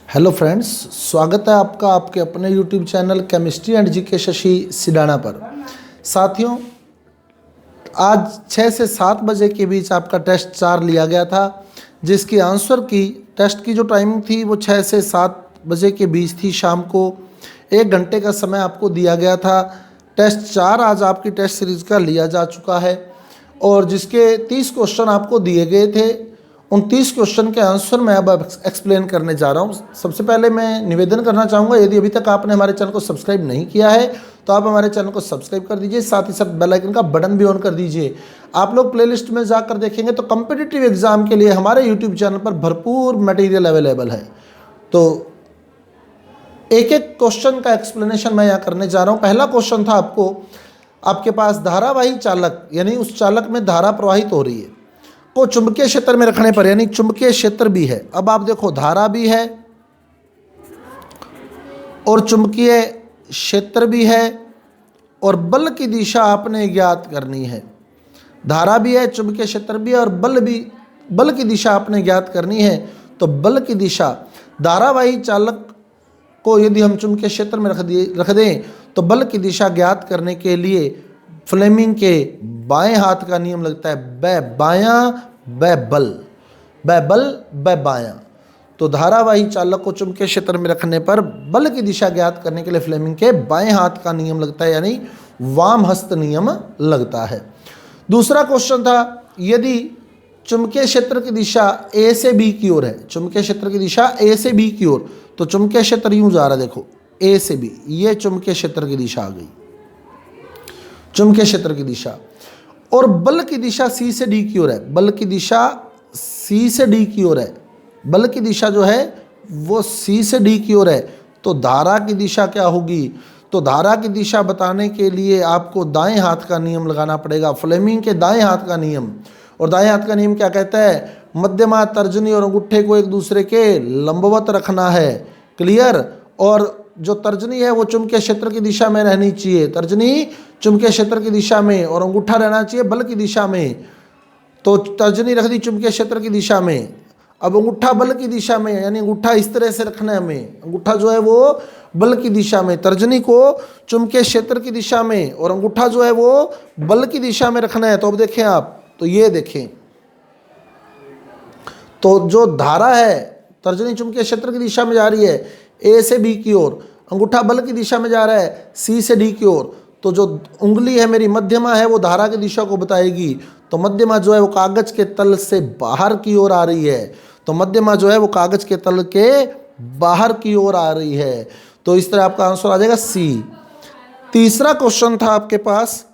Hello friends, स्वागत है आपका आपके अपने YouTube channel chemistry and GK Shashi Sidana पर। साथियों, आज 6 से 7 बजे के बीच आपका टेस्ट 4 लिया गया था, जिसकी आंसर की टेस्ट की जो टाइमिंग थी वो 6 से 7 बजे के बीच थी। शाम को 1 घंटे का समय आपको दिया गया था। टेस्ट 4 आज आपकी टेस्ट सीरीज़ का लिया जा चुका है और जिसके 30 क्वेश्चन आपको दिए गए थे, उन 30 क्वेश्चन के आंसर मैं अब एक्सप्लेन करने जा रहा हूँ। सबसे पहले मैं निवेदन करना चाहूँगा, यदि अभी तक आपने हमारे चैनल को सब्सक्राइब नहीं किया है तो आप हमारे चैनल को सब्सक्राइब कर दीजिए, साथ ही साथ बेल आइकन का बटन भी ऑन कर दीजिए। आप लोग प्लेलिस्ट में जाकर देखेंगे तो कॉम्पिटिटिव एग्जाम के लिए हमारे यूट्यूब चैनल पर भरपूर मटेरियल अवेलेबल है। तो एक एक क्वेश्चन का एक्सप्लेनेशन मैं यहाँ करने जा रहा हूँ। पहला क्वेश्चन था आपके पास धारावाही चालक, यानी उस चालक में धारा प्रवाहित हो रही है, को चुंबकीय क्षेत्र में रखने पर, यानी चुंबकीय क्षेत्र भी है। अब आप देखो, धारा भी है और चुंबकीय क्षेत्र भी है और बल की दिशा आपने ज्ञात करनी है। धारा भी है, चुंबकीय क्षेत्र भी है और बल की दिशा आपने ज्ञात करनी है। तो बल की दिशा, धारावाही चालक को यदि हम चुंबकीय क्षेत्र में रख दें तो बल की दिशा ज्ञात करने के लिए फ्लेमिंग के बाएं हाथ का नियम लगता है, बै बायां बै बल, बै बल बै बायां। तो धारावाही चालक को चुंबकीय क्षेत्र में रखने पर बल की दिशा ज्ञात करने के लिए फ्लेमिंग के बाएं हाथ का नियम लगता है, यानी वाम हस्त नियम लगता है। दूसरा क्वेश्चन था, यदि चुंबकीय क्षेत्र की दिशा ए से बी की ओर है, चुंबकीय क्षेत्र की दिशा ए से बी की ओर, तो चुंबकीय क्षेत्र यूं जा रहा है, देखो ए से बी, ये चुंबकीय क्षेत्र की दिशा आ गई, चुंबकीय क्षेत्र की दिशा। और बल की दिशा सी से डी की ओर है, बल की दिशा सी से डी की ओर है, बल की दिशा जो है वो सी से डी की ओर है। तो धारा की दिशा क्या होगी? तो धारा की दिशा बताने के लिए आपको दाएं हाथ का नियम लगाना पड़ेगा, फ्लेमिंग के दाएं हाथ का नियम। और दाएं हाथ का नियम क्या कहता है? मध्यमा, तर्जनी और अंगूठे को एक दूसरे के लंबवत रखना है। क्लियर? और जो तर्जनी है वो चुंबकीय क्षेत्र की दिशा में रहनी चाहिए, तर्जनी चुंबकीय क्षेत्र की दिशा में, और अंगूठा रहना चाहिए बल की दिशा में। तो तर्जनी रख दी चुंबकीय क्षेत्र की दिशा में, अब अंगूठा बल की दिशा में, यानी अंगूठा इस तरह से रखना है हमें, अंगूठा जो है वो बल की दिशा में, तर्जनी को चुंबकीय क्षेत्र की दिशा में और अंगूठा जो है वो बल की दिशा में रखना है। तो अब देखें आप, तो ये देखें, तो जो धारा है तर्जनी चुंबकीय क्षेत्र की दिशा में जा रही है ए से बी की ओर, अंगूठा बल की दिशा में जा रहा है सी से डी की ओर। तो जो उंगली है मेरी मध्यमा है वो धारा की दिशा को बताएगी। तो मध्यमा जो है वो कागज के तल से बाहर की ओर आ रही है, तो मध्यमा जो है वो कागज के तल के बाहर की ओर आ रही है। तो इस तरह आपका आंसर आ जाएगा सी। तीसरा क्वेश्चन था आपके पास,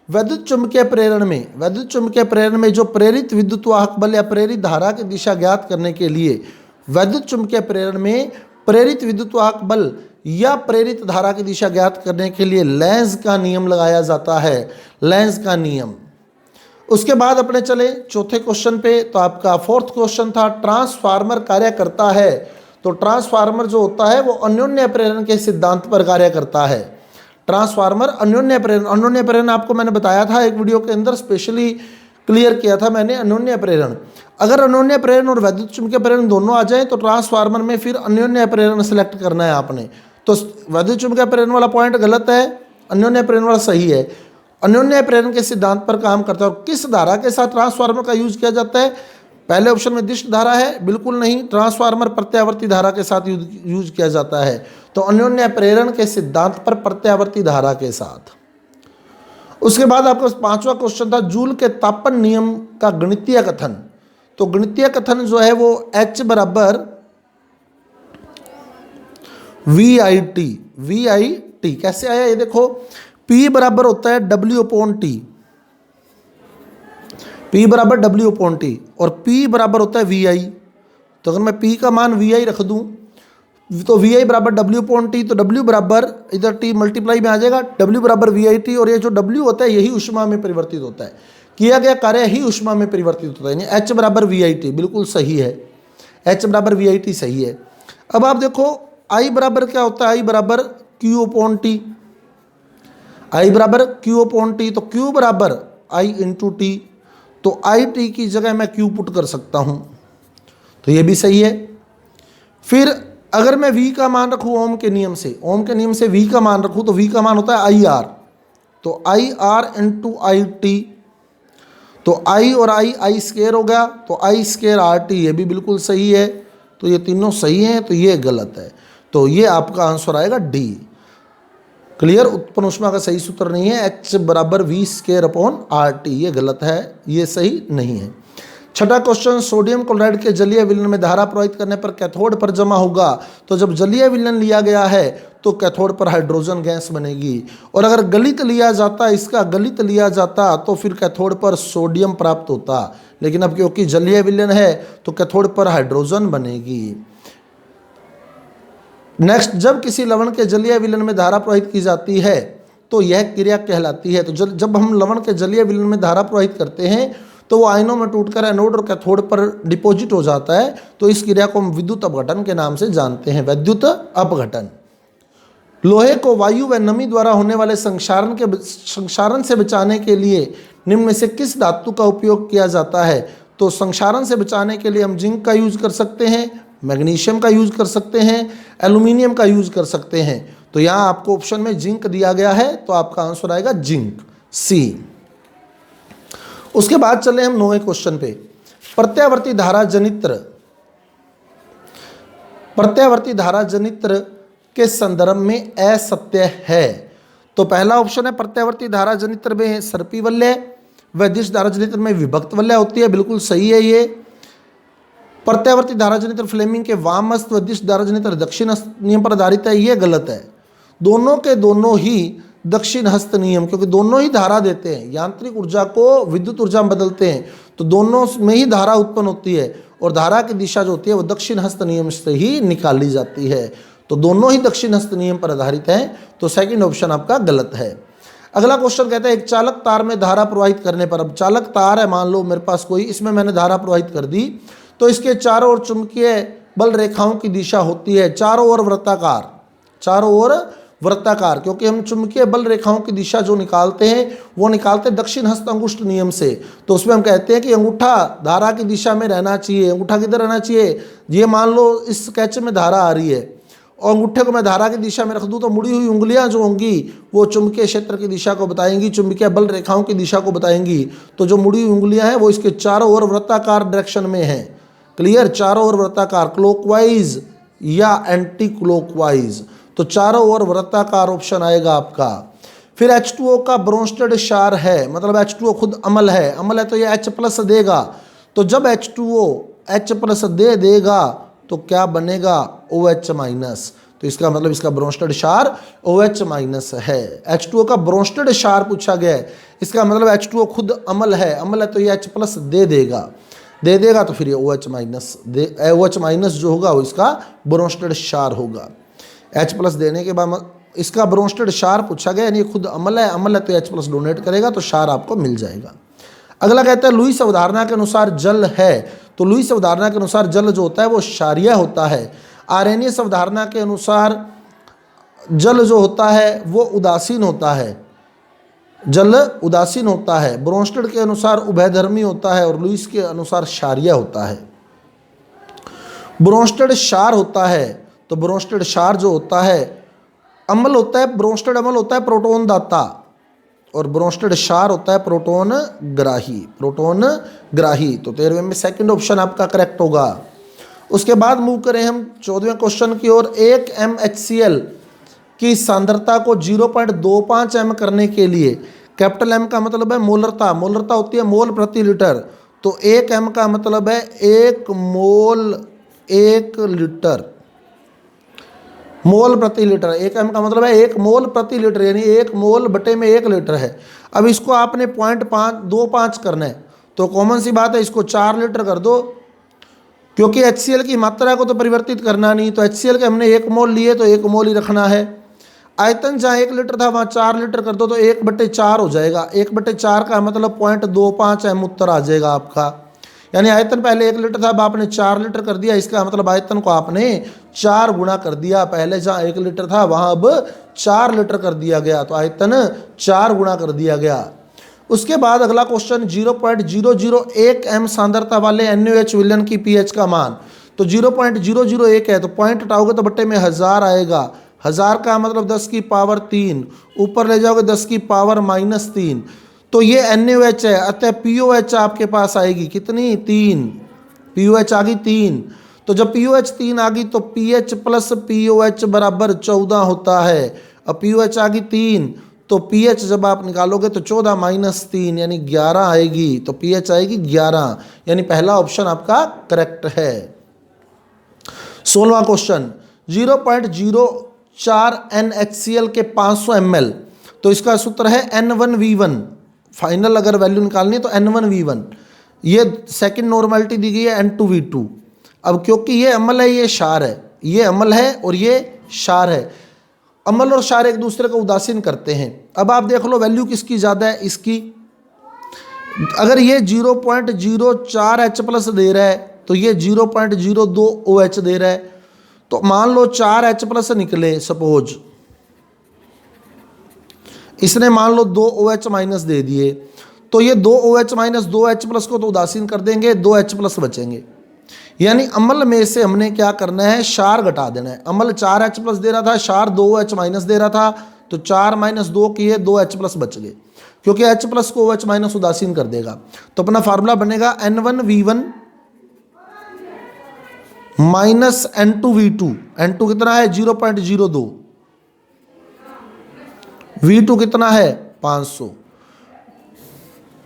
वैद्युत चुंबकीय प्रेरण में, वैद्युत चुंबकीय प्रेरण में जो प्रेरित विद्युत वाहक बल या प्रेरित धारा की दिशा ज्ञात करने के लिए वैद्युत चुंबकीय प्रेरण में प्रेरित विद्युत वाहक बल या प्रेरित धारा की दिशा ज्ञात करने के लिए लेंज का नियम लगाया जाता है, लेंज का नियम। उसके बाद अपने चले चौथे क्वेश्चन पे। तो आपका फोर्थ क्वेश्चन था, ट्रांसफार्मर कार्य करता है। तो ट्रांसफार्मर जो होता है वो अन्योन्य प्रेरण के सिद्धांत पर कार्य करता है। ट्रांसफार्मर अन्योन्य प्रेरण, अन्योन्य प्रेरण आपको मैंने बताया था एक वीडियो के अंदर, स्पेशली क्लियर किया था मैंने अन्योन्य प्रेरण। अगर अन्योन्य प्रेरण और वैद्युत चुंबकीय प्रेरण दोनों आ जाए तो ट्रांसफार्मर में फिर अन्योन्य प्रेरण सेलेक्ट करना है आपने। तो वैद्युत चुंबकीय प्रेरण वाला पॉइंट गलत है, अन्योन्य प्रेरण वाला सही है। अन्योन्य प्रेरण के सिद्धांत पर काम करता है। और किस धारा के साथ ट्रांसफार्मर का यूज किया जाता है? पहले ऑप्शन में दिष्ट धारा है, बिल्कुल नहीं, ट्रांसफार्मर प्रत्यावर्ती धारा के साथ यूज किया जाता है। तो अन्योन्य प्रेरण के सिद्धांत पर प्रत्यावर्ती धारा के साथ। उसके बाद आपका पांचवा क्वेश्चन था, जूल के तापन नियम का गणितीय कथन। तो गणितीय कथन जो है वो H बराबर VIT, VIT कैसे आया ये देखो, P बराबर होता है W/T, P बराबर W/T और P बराबर होता है VI। तो अगर मैं P का मान VI रख दूं तो VI बराबर W/T, तो W बराबर इधर T मल्टीप्लाई में आ जाएगा, W बराबर VIT। और ये जो W होता है यही ऊष्मा में परिवर्तित होता है, किया गया कार्य ही ऊष्मा में परिवर्तित होता है, यानी H बराबर VIT बिल्कुल सही है, H बराबर VIT सही है। अब आप देखो I बराबर क्या होता है? I बराबर Q/T, I बराबर Q/T, तो Q बराबर I इंटू T। तो IT की जगह मैं Q पुट कर सकता हूँ, तो ये भी सही है। फिर अगर मैं v का मान रखूँ ओम के नियम से, ओम के नियम से v का मान रखूँ तो v का मान होता है आई आर, तो I R into I T, तो आई और आई स्क्वायर हो गया, तो आई स्क्वायर आर टी, ये भी बिल्कुल सही है। तो ये तीनों सही हैं, तो ये गलत है। तो ये आपका आंसर आएगा डी। क्लियर, उत्पन्न ऊष्मा का सही सूत्र नहीं है H बराबर V square upon R T, ये गलत है, ये सही नहीं है। छठा क्वेश्चन, सोडियम क्लोराइड के जलीय विलयन में धारा प्रवाहित करने पर कैथोड पर जमा होगा। तो जब जलीय विलयन लिया गया है तो कैथोड पर हाइड्रोजन गैस बनेगी, और अगर गलित लिया जाता, इसका गलित लिया जाता तो फिर कैथोड पर सोडियम प्राप्त होता, लेकिन अब क्योंकि जलीय विलयन है तो कैथोड पर हाइड्रोजन बनेगी। नेक्स्ट, जब किसी लवण के जलीय विलयन में धारा प्रवाहित की जाती है तो यह क्रिया कहलाती है। तो जब हम लवण के जलीय विलयन में धारा प्रवाहित करते हैं तो वो आयनों में टूटकर एनोड और कैथोड पर डिपॉजिट हो जाता है, तो इस क्रिया को हम विद्युत अपघटन के नाम से जानते हैं, विद्युत अपघटन। लोहे को वायु व नमी द्वारा होने वाले संक्षारण से बचाने के लिए निम्न में से किस धातु का उपयोग किया जाता है। तो संक्षारण से बचाने के लिए हम जिंक का यूज कर सकते हैं, मैग्नीशियम का यूज कर सकते हैं, एल्यूमिनियम का यूज कर सकते हैं। तो यहाँ आपको ऑप्शन में जिंक दिया गया है, तो आपका आंसर आएगा जिंक, सी। उसके बाद चले हम 9वें क्वेश्चन पे, प्रत्यावर्ती धारा जनित्र, प्रत्यावर्ती धारा जनित्र के संदर्भ में असत्य है। तो पहला ऑप्शन है प्रत्यावर्ती धारा जनित्र में सर्पी वलय व दिश धारा जनित्र में विभक्त वलय होती है, बिल्कुल सही है ये। प्रत्यावर्ती धारा जनित्र फ्लेमिंग के वामहस्त व दिश धारा जनित्र दक्षिण हस्त नियम पर आधारित है, ये गलत है। दोनों के दोनों ही दक्षिण हस्त नियम, क्योंकि दोनों ही धारा देते हैं, यांत्रिक ऊर्जा को विद्युत ऊर्जा में बदलते हैं, तो दोनों में ही धारा उत्पन्न होती है, और धारा की दिशा जो होती है वो दक्षिण हस्त नियम से ही निकाली जाती है। तो दोनों ही दक्षिण हस्त नियम पर आधारित हैं, तो सेकंड ऑप्शन आपका गलत है। अगला क्वेश्चन कहता है, एक चालक तार में धारा प्रवाहित करने पर, अब चालक तार है मान लो मेरे पास कोई, इसमें मैंने धारा प्रवाहित कर दी, तो इसके चारों ओर चुंबकीय बल रेखाओं की दिशा होती है चारों ओर वृत्ताकार, चारों ओर वृत्ताकार, क्योंकि हम चुंबकीय बल रेखाओं की दिशा जो निकालते हैं वो निकालते हैं दक्षिण हस्त अंगुष्ठ नियम से। तो उसमें हम कहते हैं कि अंगूठा धारा की दिशा में रहना चाहिए। अंगूठा किधर रहना चाहिए, ये मान लो इस स्केच में धारा आ रही है और अंगूठे को मैं धारा की दिशा में रख दूं, तो मुड़ी हुई उंगलियां जो होंगी वो चुंबकीय क्षेत्र की दिशा को बताएंगी, चुंबकीय बल रेखाओं की दिशा को बताएंगी। तो जो मुड़ी हुई उंगलियां हैं वो इसके चारों ओर वृत्ताकार डायरेक्शन में है। क्लियर, चारों ओर वृत्ताकार, क्लॉकवाइज या एंटी क्लॉकवाइज, तो चारों ओर वृत्ताकार ऑप्शन आएगा आपका। फिर H2O का ब्रोंस्टेड क्षार है, मतलब H2O खुद अम्ल है, अम्ल है तो ये H+ देगा, तो जब H2O H+ दे देगा तो क्या बनेगा, OH-, तो इसका मतलब इसका ब्रोंस्टेड क्षार OH- है। H2O का ब्रोंस्टेड क्षार पूछा गया है, इसका मतलब H2O खुद अम्ल है तो ये H+ दे देगा तो फिर ये OH- जो होगा वो इसका ब्रोंस्टेड क्षार होगा। H+ देने के बाद इसका ब्रोंस्टेड क्षार पूछा गया, यानी खुद अम्ल है तो H+ डोनेट करेगा तो क्षार आपको मिल जाएगा। अगला कहता है लुईस अवधारणा के अनुसार जल है, तो लुईस अवधारणा के अनुसार जल जो होता है वो क्षारीय होता है। आर्रेनियस अवधारणा के अनुसार जल जो होता है वो उदासीन होता है, जल उदासीन होता है। ब्रोंस्टेड के अनुसार उभयधर्मी होता है और लुईस के अनुसार क्षारीय होता है। ब्रोंस्टेड क्षार होता है, तो ब्रोंस्टेड क्षार जो होता है अम्ल होता है, ब्रोंस्टेड अम्ल होता है प्रोटॉन दाता, और ब्रोंस्टेड क्षार होता है प्रोटॉन ग्राही, प्रोटॉन ग्राही। तो 13वें में सेकंड ऑप्शन आपका करेक्ट होगा। उसके बाद मूव करें हम 14वें क्वेश्चन की ओर। 1 MHCl की सांद्रता को 0.25 m करने के लिए, कैपिटल M का मतलब है मोलरता, मोलरता होती है मोल प्रति लीटर, तो 1 m का मतलब है 1 मोल 1 लीटर, मोल प्रति लीटर। 1 m का मतलब है 1 मोल प्रति लीटर, यानी 1 मोल बटे में 1 लीटर है। अब इसको आपने 0.25 करना है, तो कॉमन सी बात है इसको 4 लीटर कर दो, क्योंकि HCl की मात्रा को तो परिवर्तित करना नहीं, तो HCl के हमने 1 मोल लिए तो 1 मोल ही रखना है। आयतन जहाँ 1 लीटर था वहाँ 4 लीटर कर दो तो 1/4 हो जाएगा। 1/4 का मतलब 0.25 m उत्तर आ जाएगा आपका, यानी आयतन पहले 1 लीटर था, अब आपने 4 लीटर कर दिया, इसका मतलब आयतन को आपने 4 गुना कर दिया। पहले जहाँ 1 लीटर था वहाँ अब 4 लीटर कर दिया गया, तो आयतन 4 गुना कर दिया गया। उसके बाद अगला क्वेश्चन 0.001 m सांद्रता वाले NaOH विलयन की pH का मान, तो 0.001 है, तो पॉइंट हटाओगे तो बट्टे में 1000 आएगा। 1000 का मतलब 10 की पावर 3, ऊपर ले जाओगे 10 की पावर -3, तो ये NaOH है। अतः POH आपके पास आएगी कितनी? 3। POH आ गई 3। तो जब POH 3 आ गई तो pH प्लस POH बराबर 14 होता है। अब POH आ गई 3, तो pH जब आप निकालोगे तो 14 माइनस 3 यानी 11 आएगी, तो pH आएगी 11, यानी पहला ऑप्शन आपका करेक्ट है। 16वां क्वेश्चन, 0.04 NaCl के 500 ml, तो इसका सूत्र है N1V1। फाइनल अगर वैल्यू निकालनी है तो N1V1। ये सेकंड नॉर्मेलिटी दी गई है N2V2। अब क्योंकि ये अम्ल है, ये क्षार है, ये अम्ल है और ये क्षार है, अम्ल और क्षार एक दूसरे को उदासीन करते हैं। अब आप देख लो वैल्यू किसकी ज़्यादा है, इसकी। अगर ये 0.04 H+ दे रहा है तो ये 0.02 OH दे रहा है, तो मान लो 4 H+ निकले, सपोज इसने मान लो 2 OH- दे दिए, तो ये 2 OH- 2 H+ को तो उदासीन कर देंगे, 2 H+ बचेंगे। यानी अम्ल में से हमने क्या करना है, क्षार घटा देना है। अम्ल 4 H+ दे रहा था, क्षार 2 OH- दे रहा था, तो 4 - 2 किए, 2 H+ बच गए, क्योंकि H+ को OH- उदासीन कर देगा। तो अपना फार्मूला बनेगा N1V1 माइनस N2V2। N2 कितना है? 0.02। V2 कितना है? 500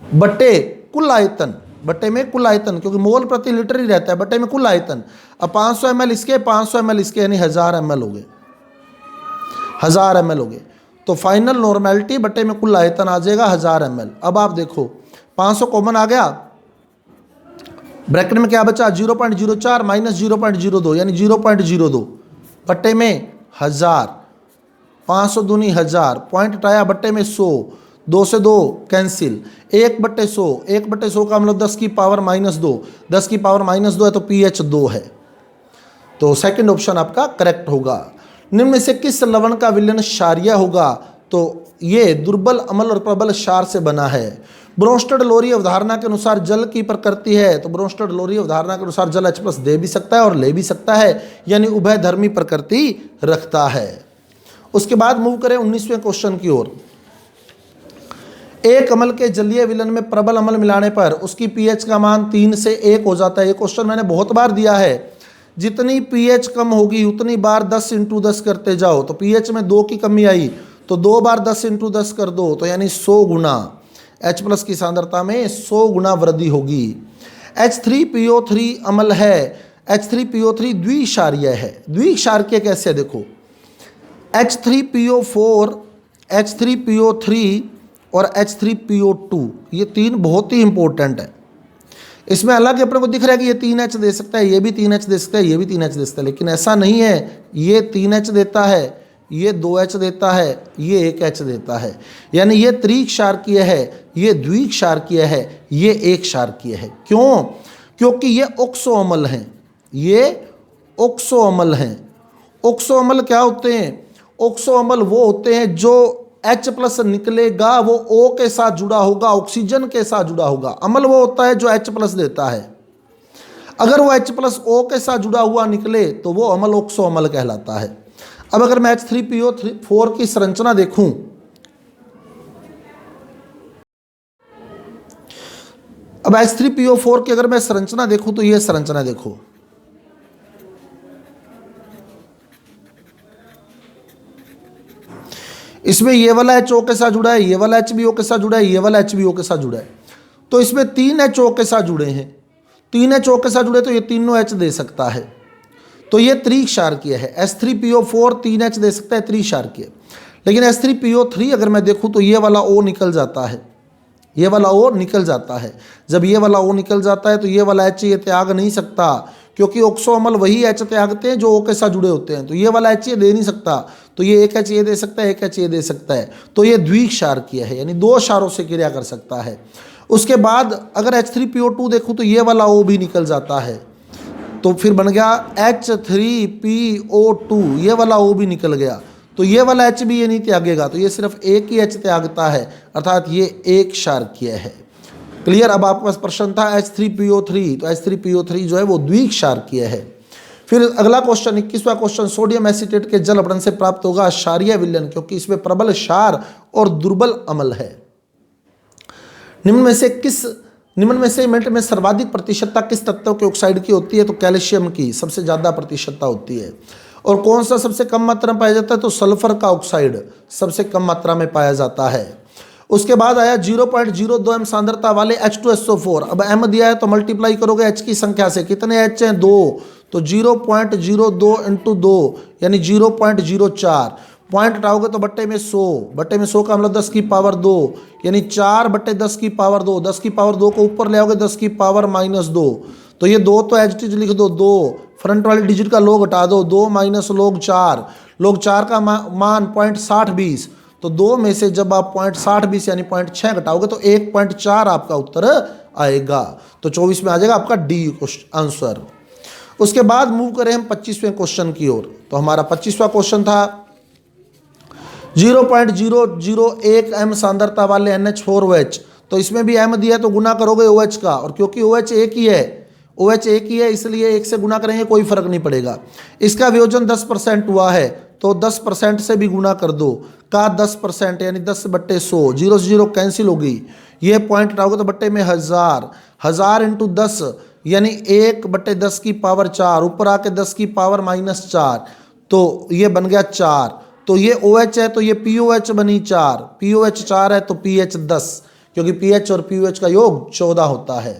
बट्टे कुल आयतन, बट्टे में कुल आयतन, क्योंकि मोल प्रति लीटर ही रहता है, बट्टे में कुल आयतन। अब 500 ml इसके, 500 ml इसके, यानी 1000 ml हो गए, 1000 ml हो गए। तो फाइनल नॉर्मेलिटी बट्टे में कुल आयतन आ जाएगा 1000 ml। अब आप देखो 500 कॉमन आ गया, ब्रैकेट में क्या बचा? 0.04 माइनस 0.02 यानी 0.02 बट्टे में 1000, 500 दूनी 1000, पॉइंट हटाया बट्टे में 100, 2 से 2 कैंसिल, 1/100, 1/100 का मतलब 10 की पावर -2, 10 की पावर -2 है तो pH 2 है। तो सेकंड ऑप्शन आपका करेक्ट होगा। निम्न में से किस लवण का विलयन क्षारीय होगा? तो ये दुर्बल अम्ल और प्रबल क्षार से बना है। ब्रोंस्टेड लोरी अवधारणा के अनुसार जल की प्रकृति है, तो ब्रोंस्टेड लोरी अवधारणा के अनुसार जल H+ दे भी सकता है और ले भी सकता है, यानी उभयधर्मी प्रकृति रखता है। उसके बाद मूव करें 19वें क्वेश्चन की ओर। एक अम्ल के जलीय विलयन में प्रबल अम्ल मिलाने पर उसकी pH का मान 3 से 1 हो जाता है। ये क्वेश्चन मैंने बहुत बार दिया है। जितनी pH कम होगी उतनी बार 10 × 10 करते जाओ, तो pH में 2 की कमी आई तो 2 बार 10 × 10 कर दो, तो यानी 100 गुना H+ की सांद्रता में 100 गुना वृद्धि होगी। H3PO3 अम्ल है, H3PO3 द्विक्षारीय है। द्विक्षारीय कैसे? देखो H3PO4, H3PO3 और H3PO2, ये तीन बहुत ही इंपॉर्टेंट है। इसमें अलग अपने को दिख रहा है कि ये 3H दे सकता है, ये भी 3H दे सकता है, ये भी 3H दे सकता है, लेकिन ऐसा नहीं है। ये 3H देता है, ये 2H देता है, ये 1H देता है, यानी ये त्रिक्षारकीय है, ये द्विक्षारकीय है, ये एक क्षारकीय है। क्यों? क्योंकि ये ऑक्सो अम्ल हैं, ये ऑक्सो अम्ल हैं। ऑक्सो अम्ल क्या होते हैं? ऑक्सो अम्ल वो होते हैं जो H+ निकलेगा वो O के साथ जुड़ा होगा, ऑक्सीजन के साथ जुड़ा होगा। अम्ल वो होता है जो H+ देता है। अगर वो H+ O के साथ जुड़ा हुआ निकले तो वो अम्ल ऑक्सो अम्ल कहलाता है। अब अगर मैं H3PO4 की संरचना देखूं, अब H3PO4 की अगर मैं संरचना देखूं तो ये संरचना देखो, इसमें ये वाला H O के साथ जुड़ा है, ये वाला H भी O के साथ जुड़ा है, ये वाला H भी O के साथ जुड़ा है, तो इसमें 3 H O के साथ जुड़े हैं। 3 H O के साथ जुड़े तो ये तीनों H दे सकता है, तो ये त्रिक्षारकीय है। H3PO4 3H दे सकता है, त्रिक्षारकीय। लेकिन H3PO3 अगर मैं देखूं तो ये वाला O निकल जाता है, ये वाला O निकल जाता है। जब ये वाला O निकल जाता है तो ये वाला H ये त्याग नहीं सकता, क्योंकि ऑक्सो अम्ल वही H त्यागते हैं जो O के साथ जुड़े होते हैं, तो ये वाला H ये दे नहीं सकता, तो ये एक H ये दे सकता है, एक H ये दे सकता है, तो ये द्विक्षारकीय है, यानी 2 क्षारों से क्रिया कर सकता है। उसके बाद अगर H3PO2 देखूँ तो ये वाला O भी निकल जाता है, तो फिर बन गया H3PO2, ये वाला O भी निकल गया, तो ये वाला H भी ये नहीं त्यागेगा, तो ये सिर्फ एक ही H त्यागता है, अर्थात ये एक क्षारकीय है। क्लियर? अब आपके पास प्रश्न था H3PO3, तो H3PO3 जो है वो द्विक्षारकीय है। फिर अगला क्वेश्चन 21वां क्वेश्चन, सोडियम एसीटेट के जल अपहरण से प्राप्त होगा क्षारीय विलयन, क्योंकि इसमें प्रबल क्षार और दुर्बल अम्ल है। निम्न में से इमेंट में सर्वाधिक प्रतिशतता किस तत्व के ऑक्साइड की होती है? तो कैल्शियम की सबसे ज्यादा प्रतिशतता होती है। और कौन सा सबसे कम मात्रा में पाया जाता है? तो सल्फर का ऑक्साइड सबसे कम मात्रा में पाया जाता है। उसके बाद आया 0.02 m सांद्रता वाले H2SO4। अब m दिया है तो मल्टीप्लाई करोगे H की संख्या से, कितने H हैं? 2, तो 0.02 × 2 यानी 0.04। पॉइंट हटाओगे तो बट्टे में 100, बट्टे में 100 का मतलब 10 की पावर 2 यानी 4/10 की पावर 2। 10 की पावर 2 को ऊपर ले आओगे 10 की पावर -2, तो ये 2 तो एज इट इज लिख दो 2, फ्रंट वाली डिजिट का लोग हटा दो, 2 - log 4, log 4 का मान 0.6020, तो 2 में से जब आप 0.6020 यानी 0.6 घटाओगे तो 1.4 आपका उत्तर आएगा। तो 24 में आ जाएगा आपका डी आंसर। उसके बाद मूव करें हम 25वें क्वेश्चन की ओर। तो हमारा 25वां क्वेश्चन था 0.001 m सांद्रता वाले NH4OH। तो इसमें भी m दिया है तो गुना करोगे OH का, और क्योंकि OH एक ही है इसलिए 1 से गुना करेंगे, कोई फर्क नहीं पड़ेगा। इसका वियोजन 10% हुआ है तो 10% से भी गुना कर दो, का 10% यानी 10/100, 0 से 0 कैंसिल होगी, ये पॉइंट हटाओगे तो बट्टे में 1000 × 10 यानी 1/10 की पावर 4, ऊपर आके 10 की पावर -4, तो ये बन गया 4। तो ये OH है तो ये POH बनी 4, POH 4 है तो pH 10, क्योंकि pH और POH का योग 14 होता है।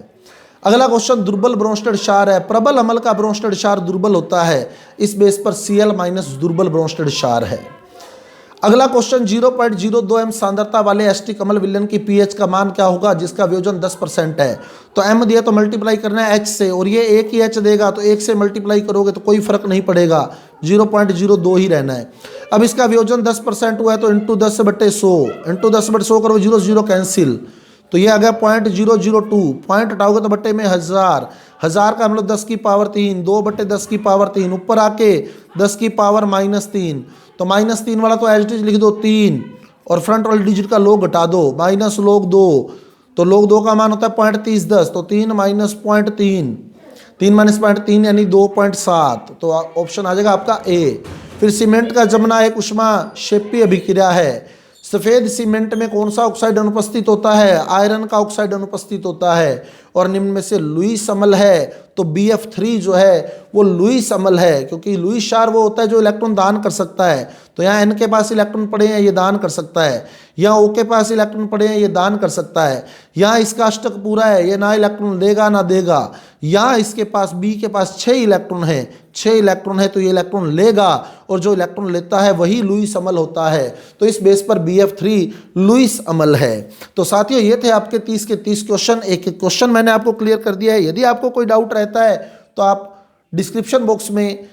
अगला क्वेश्चन दुर्बल ब्रोंस्टेड क्षार है। प्रबल अम्ल का ब्रोंस्टेड क्षार दुर्बल होता है, इस बेस पर Cl- दुर्बल ब्रोंस्टेड क्षार है। अगला क्वेश्चन 0.02 m सांद्रता वाले एस्टिक अम्ल विलयन की pH का मान क्या होगा, जिसका वियोजन 10% है। तो m दिया तो मल्टीप्लाई करना है H से, और ये एक ही H देगा तो 1 से मल्टीप्लाई करोगे तो कोई फर्क नहीं पड़ेगा, 0.02 ही रहना है। अब इसका वियोजन 10% हुआ है तो × 10/100 करोगे, 0 से 0 कैंसिल, तो ये आ गया 0.002। पॉइंट हटाओगे तो बट्टे में 1000 का मतलब 10 की पावर 3, 2/10 की पावर 3, ऊपर आके 10 की पावर -3, तो -3 वाला तो एज इट इज लिख दो 3, और फ्रंट वाली डिजिट का log हटा दो, -log 2, तो log 2 का मान होता है 0.3010, तो 3 - 0.3, 3 - 0.3 यानी 2.7, तो ऑप्शन आ जाएगा आपका ए। फिर सीमेंट का जमना एक ऊष्माक्षेपीय अभिक्रिया है। सफेद सीमेंट में कौन सा ऑक्साइड अनुपस्थित होता है? आयरन का ऑक्साइड अनुपस्थित होता है, और निम्न में से लुईस अम्ल है तो BF3 जो है वो लुईस अम्ल है, क्योंकि लुईस क्षार वो होता है जो इलेक्ट्रॉन दान कर सकता है। तो यहाँ N के पास इलेक्ट्रॉन पड़े हैं, ये दान कर सकता है, यहाँ O के पास इलेक्ट्रॉन पड़े हैं, ये दान कर सकता है, यहाँ इसका अष्टक पूरा है, ये ना इलेक्ट्रॉन देगा ना देगा, यहाँ इसके पास B के पास 6 इलेक्ट्रॉन है, 6 इलेक्ट्रॉन है तो ये इलेक्ट्रॉन लेगा, और जो इलेक्ट्रॉन लेता है वही लुईस अम्ल होता है। तो इस बेस पर BF3 लुईस अम्ल है। तो साथियों ये थे आपके 30 के 30 क्वेश्चन। एक एक क्वेश्चन मैंने आपको क्लियर कर दिया है। यदि आपको कोई डाउट रहता है तो आप डिस्क्रिप्शन बॉक्स में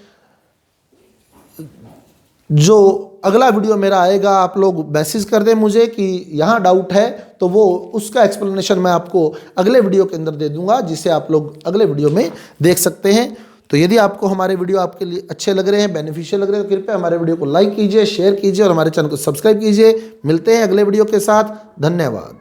जो अगला वीडियो मेरा आएगा आप लोग मैसेज कर दें मुझे कि यहाँ डाउट है, तो वो उसका एक्सप्लेनेशन मैं आपको अगले वीडियो के अंदर दे दूंगा, जिसे आप लोग अगले वीडियो में देख सकते हैं। तो यदि आपको हमारे वीडियो आपके लिए अच्छे लग रहे हैं, बेनिफिशियल लग रहे हैं, तो कृपया हमारे वीडियो को लाइक कीजिए, शेयर कीजिए और हमारे चैनल को सब्सक्राइब कीजिए। मिलते हैं अगले वीडियो के साथ। धन्यवाद।